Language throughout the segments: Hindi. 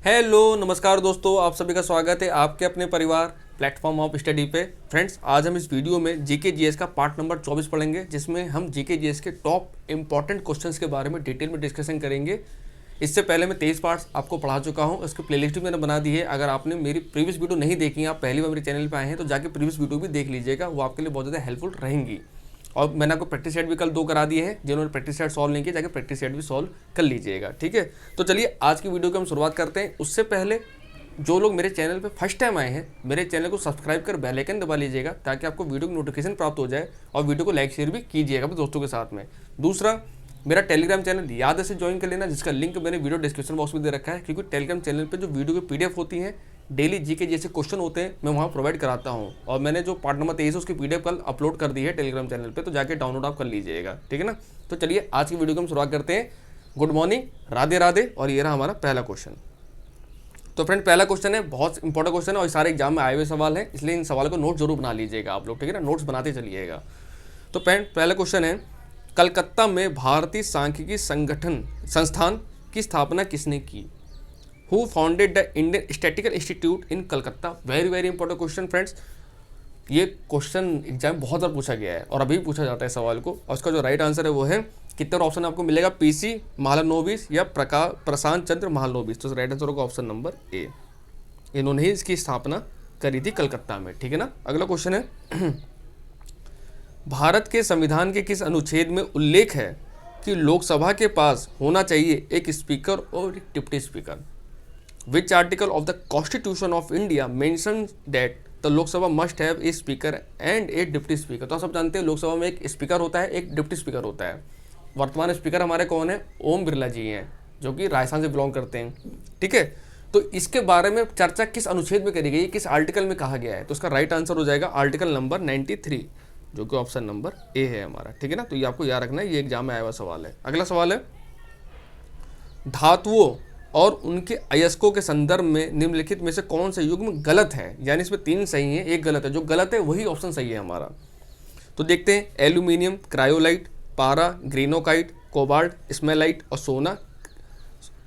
हेलो नमस्कार दोस्तों, आप सभी का स्वागत है आपके अपने परिवार प्लेटफॉर्म ऑफ स्टडी पे। फ्रेंड्स, आज हम इस वीडियो में जीके जीएस का पार्ट नंबर 24 पढ़ेंगे, जिसमें हम जीके जीएस के टॉप इंपॉर्टेंट क्वेश्चंस के बारे में डिटेल में डिस्कशन करेंगे। इससे पहले मैं 23 पार्ट्स आपको पढ़ा चुका हूँ, उसकी प्लेलिस्ट भी मैंने बना दी है। अगर आपने मेरी प्रीवियस वीडियो नहीं देखी है, आप पहली बार मेरे चैनल पर आए हैं, तो जाके प्रीवियस वीडियो भी देख लीजिएगा, वो आपके लिए बहुत ज़्यादा हेल्पफुल रहेंगी। और मैंने आपको प्रैक्टिस सेट भी कल 2 करा दिए हैं। जिन्होंने प्रैक्टिस सेट सॉल्व नहीं किया, जाके प्रैक्टिस सेट भी सॉल्व कर लीजिएगा, ठीक है। तो चलिए आज की वीडियो की हम शुरुआत करते हैं। उससे पहले जो लोग मेरे चैनल पे फर्स्ट टाइम आए हैं, मेरे चैनल को सब्सक्राइब कर बेल आइकन दबा लीजिएगा, ताकि आपको वीडियो की नोटिफिकेशन प्राप्त हो जाए, और वीडियो को लाइक शेयर भी कीजिएगा अपने दोस्तों के साथ में। दूसरा, मेरा टेलीग्राम चैनल याद से ज्वाइन कर लेना, जिसका लिंक मैंने वीडियो डिस्क्रिप्शन बॉक्स में दे रखा है। क्योंकि टेलीग्राम चैनल पे जो वीडियो के पीडीएफ होती हैं, डेली जीके जैसे क्वेश्चन होते हैं, मैं वहाँ प्रोवाइड कराता हूँ। और मैंने जो पार्ट नंबर 23 है उसकी पीडीएफ कल अपलोड कर दी है टेलीग्राम चैनल पे, तो जाके डाउनलोड आप कर लीजिएगा, ठीक है ना। तो चलिए आज की वीडियो की हम शुरुआत करते हैं। Good morning, Radhe Radhe. और ये रहा हमारा पहला क्वेश्चन। तो फ्रेंड, पहला क्वेश्चन है, बहुत इंपॉर्टेंट क्वेश्चन है और सारे एग्जाम में आए हुए सवाल हैं, इसलिए इन सवालों को नोट जरूर बना लीजिएगा आप लोग, ठीक है ना। नोट्स बनाते चलिएगा। तो फ्रेंड, पहला क्वेश्चन है, कलकत्ता में भारतीय सांख्यिकी संस्थान की स्थापना किसने की? Who founded the Indian statistical institute in Calcutta? Very very important question friends. ये क्वेश्चन एग्जाम बहुत बार पूछा गया है और अभी पूछा जाता है सवाल को, और उसका जो राइट आंसर है वो है, कितने ऑप्शन आपको मिलेगा, पीसी महालनोबिस या प्रशांत चंद्र महालनोबिस। तो राइट आंसर होगा ऑप्शन नंबर ए। इन्होंने ही इसकी स्थापना करी थी कलकत्ता में, ठीक है ना। अगला क्वेश्चन है, भारत के संविधान के किस अनुच्छेद में उल्लेख है कि लोकसभा के पास होना चाहिए एक स्पीकर और एक deputy speaker? Which article of the constitution of India mention that the Lok Sabha must have a speaker and A deputy speaker? तो आप सब जानते हैं लोकसभा में एक स्पीकर होता है, एक डिप्टी स्पीकर होता है। वर्तमान स्पीकर हमारे कौन है? ओम बिरला जी हैं, जो कि राजस्थान से बिलोंग करते हैं, ठीक है। तो इसके बारे में चर्चा किस अनुच्छेद में करी गई, किस आर्टिकल में कहा गया है? तो इसका राइट आंसर हो जाएगा आर्टिकल नंबर 93, जो कि ऑप्शन नंबर ए है हमारा, ठीक है ना। तो ये आपको याद रखना है, ये एग्जाम में आया हुआ सवाल है। अगला सवाल है, धातुओं और उनके अयस्कों के संदर्भ में निम्नलिखित में से कौन सा युग्म गलत है? यानी इसमें 3 सही है, एक गलत है। जो गलत है वही ऑप्शन सही है हमारा। तो देखते हैं, एल्यूमिनियम क्रायोलाइट, पारा ग्रीनोकाइट, कोबाल्ट स्मेलाइट और सोना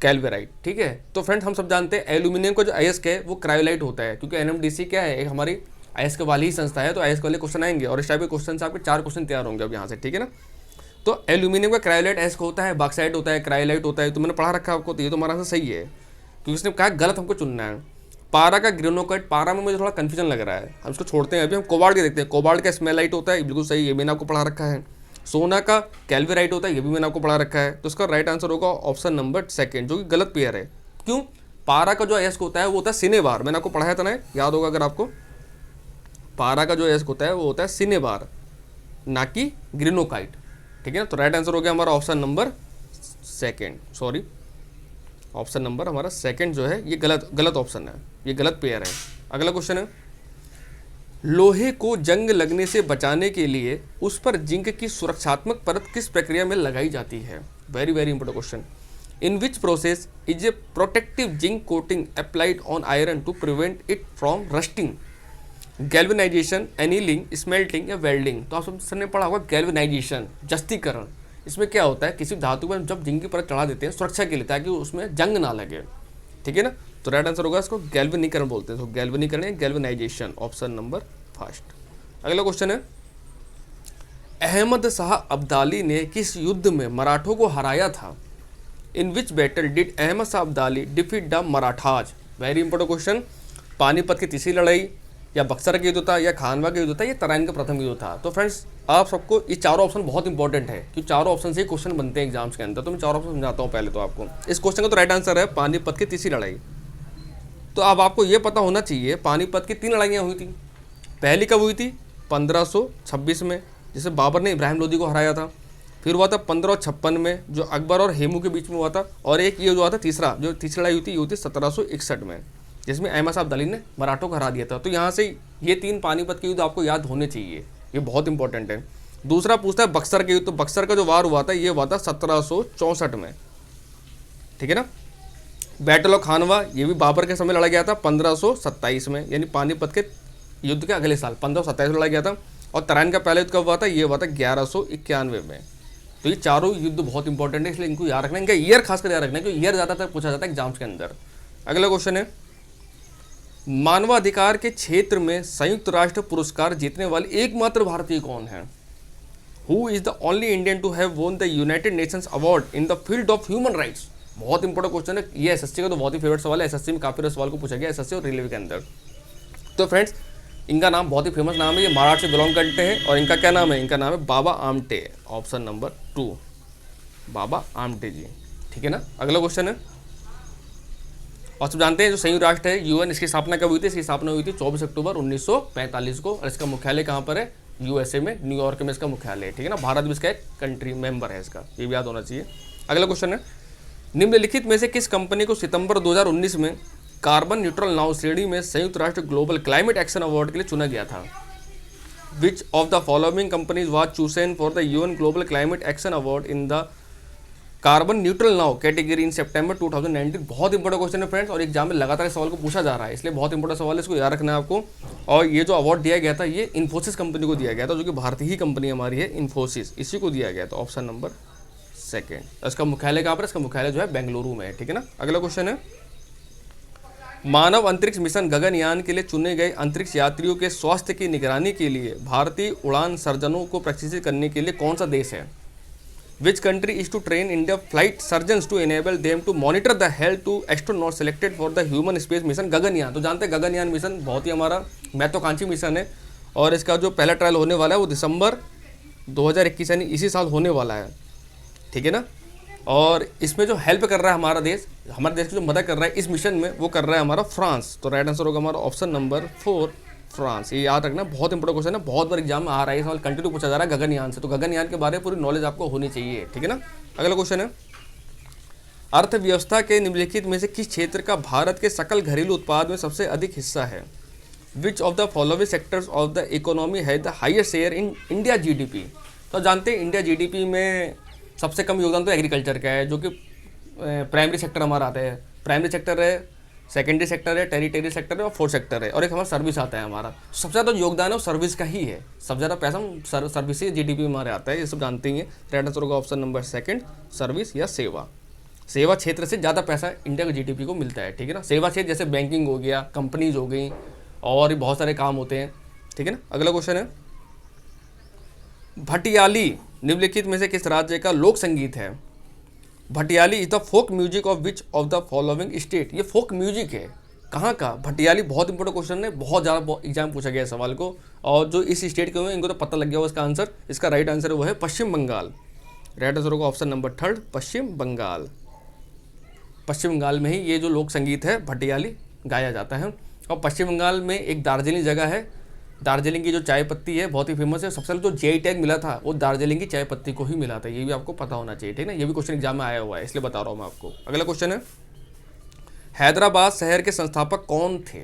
कैल्वेराइट, ठीक है। तो फ्रेंड्स, हम सब जानते हैं एल्यूमिनियम का जो अयस्क है वो क्रायोलाइट होता है, क्योंकि एनएमडीसी क्या है, एक हमारी अयस्क वाली ही संस्था है। तो अयस्क वाले क्वेश्चन आएंगे और इस टाइप के क्वेश्चन से आपके 4 क्वेश्चन तैयार होंगे अब यहाँ से, ठीक है ना। तो एल्यूमिनियम का क्रायोलाइट अयस्क होता है, बॉक्साइट होता है, क्रायोलाइट होता है। तो मैंने पढ़ा रखा है आपको, तो ये तो हमारा आंसर सही है, क्योंकि उसने कहा गलत हमको चुनना है। पारा का ग्रेनोकाइट, पारा में मुझे थोड़ा कन्फ्यूजन लग रहा है, हम इसको छोड़ते हैं। अभी हम कोबाल्ट के देखते हैं। कोबाल्ट का स्मेलाइट होता है, बिल्कुल सही, ये मैंने आपको पढ़ा रखा है। सोना का कैल्वेराइट होता है, ये भी मैंने आपको पढ़ा रखा है। तो इसका राइट आंसर होगा ऑप्शन नंबर 2, जो कि गलत पेयर है। क्यों? पारा का जो अयस्क होता है वो होता है सिनेबार, मैंने आपको पढ़ाया था ना, याद होगा अगर आपको। पारा का जो अयस्क होता है वो होता है सिनेबार, ना कि ग्रेनोकाइट, ठीक है ना। तो राइट आंसर हो गया हमारा option number 2, sorry, option number हमारा 2 जो है ये गलत ऑप्शन है, ये गलत पेयर है। अगला क्वेश्चन है, लोहे को जंग लगने से बचाने के लिए उस पर जिंक की सुरक्षात्मक परत किस प्रक्रिया में लगाई जाती है? Very very important question. In which process is a protective zinc coating applied on iron to prevent it from rusting? Galvanisation, annealing, smelting या वेल्डिंग? तो आप सबने पढ़ा होगा गैल्वेनाइजेशन, जस्तीकरण। इसमें क्या होता है, किसी धातु पर जब जिंक की परत चढ़ा देते हैं सुरक्षा के लिए, ताकि उसमें जंग ना लगे, ठीक है ना। तो राइट आंसर होगा, इसको गैल्वेनीकरण बोलते हैं। तो गैल्वेनीकरण या गैल्वेनाइजेशन, ऑप्शन नंबर 1। अगला क्वेश्चन है, अहमद शाह अब्दाली ने किस युद्ध में मराठों को हराया था? In which battle did Ahmad Shah Abdali defeat the Marathas? Very important question. Panipat की तीसरी लड़ाई, या बक्सर का युद्ध था, या खानवा का युद्ध था, या तराइन का प्रथम युद्ध था? तो फ्रेंड्स, आप सबको ये चारों ऑप्शन बहुत इंपॉर्टेंट है, क्योंकि चारों ऑप्शन से क्वेश्चन बनते हैं एग्जाम्स के अंदर। तो मैं चारों ऑप्शन समझाता हूँ पहले तो आपको। इस क्वेश्चन का तो राइट आंसर है पानीपत की तीसरी लड़ाई। तो अब आपको ये पता होना चाहिए, पानीपत की 3 लड़ाइयाँ हुई थी। पहली कब हुई थी? 1526 में, जिसे बाबर ने इब्राहिम लोदी को हराया था। फिर हुआ था 1556 में, जो अकबर और हेमू के बीच में हुआ था। और एक ये हुआ था तीसरी लड़ाई हुई थी, ये हुई थी 1761 में, जिसमें अहमद शाह अब्दाली ने मराठों को हरा दिया था। तो यहाँ से ये 3 पानीपत के युद्ध आपको याद होने चाहिए, ये बहुत इंपॉर्टेंट है। दूसरा पूछता है बक्सर के युद्ध। तो बक्सर का जो वार हुआ था ये हुआ था 1764 में, ठीक है ना। बैटल ऑफ खानवा, ये भी बाबर के समय लड़ा गया था 1527 में, यानी पानीपत के युद्ध के अगले साल 1527 में लड़ा गया था। और तराइन का पहला युद्ध कब हुआ था? ये हुआ था 1191 में। तो ये चारों युद्ध बहुत इंपॉर्टेंट है, इसलिए इनको याद रखना, इनका ईयर खासकर याद रखना, क्योंकि ईयर ज़्यादातर पूछा जाता है एग्जाम्स के अंदर। अगला क्वेश्चन है, मानवाधिकार के क्षेत्र में संयुक्त राष्ट्र पुरस्कार जीतने वाली एकमात्र भारतीय कौन है? Who is the only Indian to have won the United Nations award in the field of human rights? बहुत इंपॉर्टेंट क्वेश्चन है ये, एसएससी का तो बहुत ही फेवरेट सवाल है, एसएससी में काफी सवाल को पूछा गया एसएससी और रेलवे के अंदर। तो फ्रेंड्स इनका नाम बहुत ही फेमस नाम है, ये महाराष्ट्र से बिलोंग करते हैं और इनका क्या नाम है? इनका नाम है बाबा आमटे, ऑप्शन नंबर 2, बाबा आमटे जी, ठीक है ना। अगला क्वेश्चन है, और सब जानते हैं जो संयुक्त राष्ट्र है यूएन, इसकी स्थापना कब हुई थी? इसकी स्थापना हुई थी 24 अक्टूबर 1945 को, और इसका मुख्यालय कहाँ पर है? यूएसए में, न्यूयॉर्क में इसका मुख्यालय है, ठीक है ना। भारत भी इसका एक कंट्री मेंबर है इसका, ये भी याद होना चाहिए। अगला क्वेश्चन है, निम्नलिखित में से किस कंपनी को सितंबर 2019 में कार्बन न्यूट्रल नाउ श्रेणी में संयुक्त राष्ट्र ग्लोबल क्लाइमेट एक्शन अवार्ड के लिए चुना गया था? Which of the following companies was chosen for the UN global climate action award in the carbon neutral now category in September 2019? बहुत इंपॉर्टेंट क्वेश्चन है फ्रेंड्स, और एग्जाम में लगातार इस सवाल को पूछा जा रहा है, इसलिए बहुत इंपॉर्टेंट सवाल है, इसको याद रखना है आपको। और ये जो अवार्ड दिया गया था ये इन्फोसिस कंपनी को दिया गया था, जो कि भारतीय ही कंपनी हमारी है इन्फोसिस, इसी को दिया गया था, ऑप्शन नंबर 2। इसका मुख्यालय कहाँ पर? इसका मुख्यालय जो है बेंगलुरु में है, ठीक है ना। अगला क्वेश्चन है, मानव अंतरिक्ष मिशन गगनयान के लिए चुने गए अंतरिक्ष यात्रियों के स्वास्थ्य की निगरानी के लिए भारतीय उड़ान सर्जनों को प्रशिक्षित करने के लिए कौन सा देश है? Which country is to train India flight surgeons to enable them to monitor the health to astronauts selected for the human space mission Gaganyaan? तो जानते हैं गगनयान मिशन बहुत ही हमारा महत्वाकांक्षी मिशन है, और इसका जो पहला ट्रायल होने वाला है वो दिसंबर 2021 यानी इसी साल होने वाला है, ठीक है ना। और इसमें जो हेल्प कर रहा है हमारा देश की जो मदद कर रहा है इस मिशन में, वो कर रहा है हमारा फ्रांस। तो राइट आंसर होगा हमारा ऑप्शन नंबर 4, फ्रांस। ये याद रखना, बहुत इंपॉर्टेंट क्वेश्चन है, बहुत बार एग्जाम में आ रहा है, सवाल कंटिन्यू पूछा जा रहा है गगनयान से, तो गगनयान के बारे में पूरी नॉलेज आपको होनी चाहिए, ठीक है ना। अगला क्वेश्चन है, अर्थव्यवस्था के निम्नलिखित में से किस क्षेत्र का भारत के सकल घरेलू उत्पाद में सबसे अधिक हिस्सा है? Which of the following sectors of the economy है the highest share in India GDP? तो जानते हैं इंडिया जीडीपी में सबसे कम योगदान तो एग्रीकल्चर का है, जो कि प्राइमरी सेक्टर हमारा आता है, प्राइमरी सेक्टर है, सेकेंडरी सेक्टर है, टेरिटरी सेक्टर है और फोर्थ सेक्टर है, और एक हमारा सर्विस आता है हमारा। सबसे ज़्यादा योगदान है वो सर्विस का ही है, सबसे ज़्यादा पैसा हम सर्विस से जीडीपी में हमारे आता है, ये सब जानते ही हैं। राइट आंसर होगा ऑप्शन नंबर 2, सर्विस या सेवा। सेवा क्षेत्र से ज़्यादा पैसा इंडिया के जीडीपी को मिलता है, ठीक है ना। सेवा क्षेत्र जैसे बैंकिंग हो गया, कंपनीज हो गई, और भी बहुत सारे काम होते हैं, ठीक है ना। अगला क्वेश्चन है, भटियाली निम्नलिखित में से किस राज्य का लोक संगीत है? Bhatiali is the folk music of which of the following state? ये फोक म्यूजिक है कहाँ का? भटियाली। बहुत इंपॉर्टेंट क्वेश्चन है, बहुत ज़्यादा एग्जाम पूछा गया है सवाल को, और जो इस स्टेट के हुए इनको तो पता लग गया होगा इसका आंसर। इसका राइट आंसर वो है पश्चिम बंगाल। राइट आंसर होगा ऑप्शन नंबर 3, पश्चिम बंगाल। पश्चिम बंगाल में ही ये जो लोक संगीत है भटियाली गाया जाता है। और पश्चिम बंगाल में एक दार्जिलिंग जगह है, दार्जिलिंग की जो चाय पत्ती है बहुत ही फेमस है, सबसे पहले जो जीआई टैग मिला था वो दार्जिलिंग की चाय पत्ती को ही मिला था, ये भी आपको पता होना चाहिए, ठीक है ना। ये भी क्वेश्चन एग्जाम में आया हुआ है, इसलिए बता रहा हूँ मैं आपको। अगला क्वेश्चन है, हैदराबाद शहर के संस्थापक कौन थे?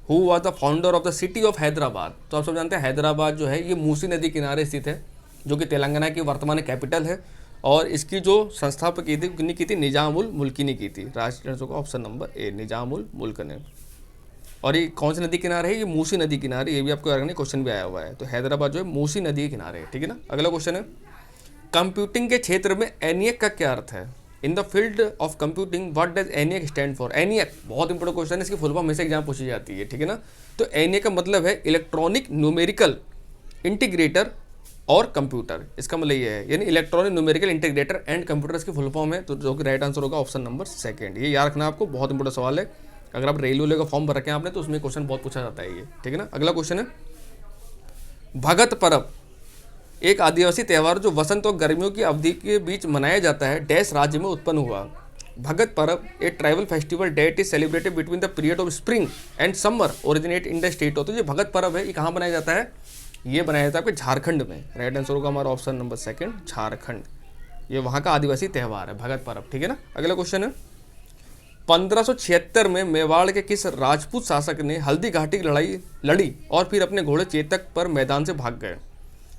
Who was the founder of the city of Hyderabad? तो आप सब जानते हैं हैदराबाद जो है ये मूसी नदी किनारे स्थित है, जो कि तेलंगाना की वर्तमान कैपिटल है, और इसकी जो संस्थापक की थी निजामुल मुल्क ने की थी। राष्ट्र का ऑप्शन नंबर ए, निजामुल मुल्क ने। और ये कौन सी नदी किनारे है? ये मूसी नदी किनारे, ये भी आपको याद रखना, क्वेश्चन भी आया हुआ है। तो हैदराबाद जो है मूसी नदी के किनारे है, ठीक है ना। अगला क्वेश्चन है, कंप्यूटिंग के क्षेत्र में एनियक का क्या अर्थ है? इन the field of computing what does ENIAC stand for? ENIAC बहुत इंपॉर्टेंट क्वेश्चन है, इसकी फुल फॉर्म हमेशा एग्जाम पूछी जाती है, ठीक है ना। तो एनियक का मतलब है इलेक्ट्रॉनिक न्यूमेरिकल इंटीग्रेटर और कंप्यूटर, इसका मतलब ये है, यानी electronic numerical integrator and computer इसकी फुल फॉर्म है। तो जो कि राइट आंसर होगा ऑप्शन नंबर 2। ये याद रखना आपको, बहुत इंपॉर्टेंट सवाल है, अगर आप रेलवे का फॉर्म भर रखे हैं आपने तो उसमें क्वेश्चन बहुत पूछा जाता है ये, ठीक है ना। अगला क्वेश्चन है, भगत पर्व एक आदिवासी त्यौहार जो वसंत और गर्मियों की अवधि के बीच मनाया जाता है डैश राज्य में उत्पन्न हुआ? Bhagat Parv a tribal festival that is celebrated between the period of spring and summer originate in the state. तो ये भगत पर्व है, ये कहाँ बनाया जाता है? ये बनाया जाता है आपके झारखंड में। राइट आंसर होगा हमारा ऑप्शन नंबर 2, झारखंड। ये वहाँ का आदिवासी त्यौहार है भगत पर्व, ठीक है ना। अगला क्वेश्चन है, 1576 में मेवाड़ के किस राजपूत शासक ने हल्दी घाटी की लड़ाई लड़ी और फिर अपने घोड़े चेतक पर मैदान से भाग गए?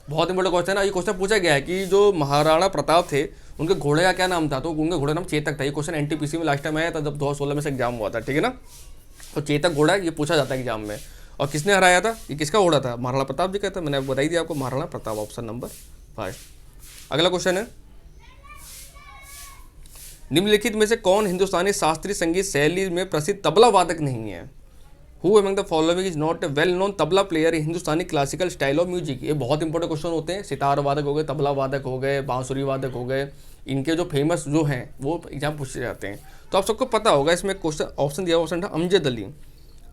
बहुत इंपॉर्टेंट क्वेश्चन है, ये क्वेश्चन पूछा गया है कि जो महाराणा प्रताप थे उनके घोड़े का क्या नाम था? तो उनके घोड़े का नाम चेतक था। ये क्वेश्चन एनटीपीसी में लास्ट टाइम आया था जब 2016 में से एग्जाम हुआ था, ठीक है ना। तो चेतक घोड़ा ये पूछा जाता है एग्जाम में। और किसने हराया था? ये किसका घोड़ा था? महाराणा प्रताप जी का था, मैंने बताई दिया आपको, महाराणा प्रताप, ऑप्शन नंबर 5। अगला क्वेश्चन है, निम्नलिखित में से कौन हिंदुस्तानी शास्त्रीय संगीत शैली में प्रसिद्ध तबला वादक नहीं है? Who among the following is not a well known tabla player in Hindustani classical style of music. ये बहुत इंपॉर्टेंट क्वेश्चन होते हैं। सितार वादक हो गए, तबला वादक हो गए, बांसुरी वादक हो गए, इनके जो फेमस जो हैं वो एग्जाम पूछे जाते हैं। तो आप सबको पता होगा, इसमें क्वेश्चन ऑप्शन दिया, ऑप्शन था अमजद अली।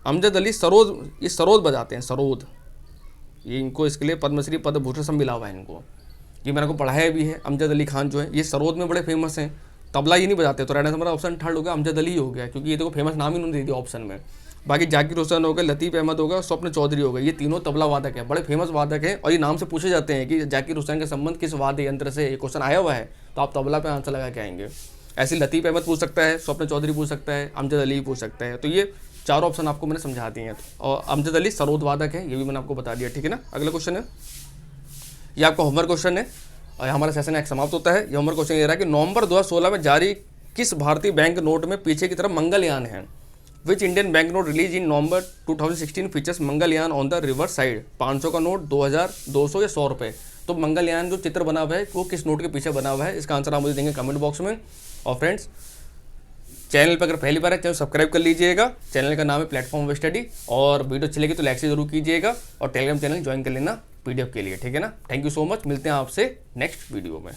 अमजद अली सरोद, ये सरोद बजाते हैं, सरोद। ये इनको इसके लिए पद्मश्री पद्म भूषण सब मिला हुआ है इनको, ये मैंने को पढ़ाया भी है। अमजद अली खान जो है ये सरोद में बड़े फेमस हैं, तबला ये नहीं बजाते। तो राइट आंसर हमारा ऑप्शन थर्ड हो गया, अमजद अली हो गया, क्योंकि ये देखो फेमस नाम ही उन्होंने दे दिया ऑप्शन में। बाकी जाकिर हुसैन हो गए, लतीफ़ अहमद हो गया, स्वप्न चौधरी हो गए, ये तीनों तबला वादक है, बड़े फेमस वादक हैं। और ये नाम से पूछे जाते हैं कि जाकिर हुसैन का संबंध किस वाद्य यंत्र से, ये क्वेश्चन आया हुआ है, तो आप तबला पे आंसर लगा के आएंगे। ऐसे लतीफ़ अहमद पूछ सकता है, स्वप्न चौधरी पूछ सकता है, अमजद अली पूछ सकता है। तो ये चारों ऑप्शन आपको मैंने समझा दिए हैं। और अमजद अली सरोद वादक है, ये भी मैंने आपको बता दिया, ठीक है ना। अगला क्वेश्चन है, ये आपका होमवर्क क्वेश्चन है और हमारा सेशन एक समाप्त होता है। ये होमवर्क क्वेश्चन ये रहा कि नवंबर 2016 में जारी किस भारतीय बैंक नोट में पीछे की तरफ मंगलयान है? Which Indian bank note release in November 2016 features Mangalyaan on the reverse side? 500 का नोट, 2000, 200 या 100 रुपये। तो मंगलयान जो चित्र बना हुआ है वो किस नोट के पीछे बना हुआ है? इसका आंसर आप मुझे देंगे कमेंट बॉक्स में। और फ्रेंड्स, चैनल पर अगर पहली बार है चैनल सब्सक्राइब कर लीजिएगा। चैनल का नाम है प्लेटफॉर्म ऑफ स्टडी। और वीडियो अच्छी लगी तो लाइक से जरूर कीजिएगा और टेलीग्राम चैनल ज्वाइन कर लेना पीडीएफ के लिए, ठीक है ना। थैंक यू सो मच, मिलते हैं आपसे नेक्स्ट वीडियो में।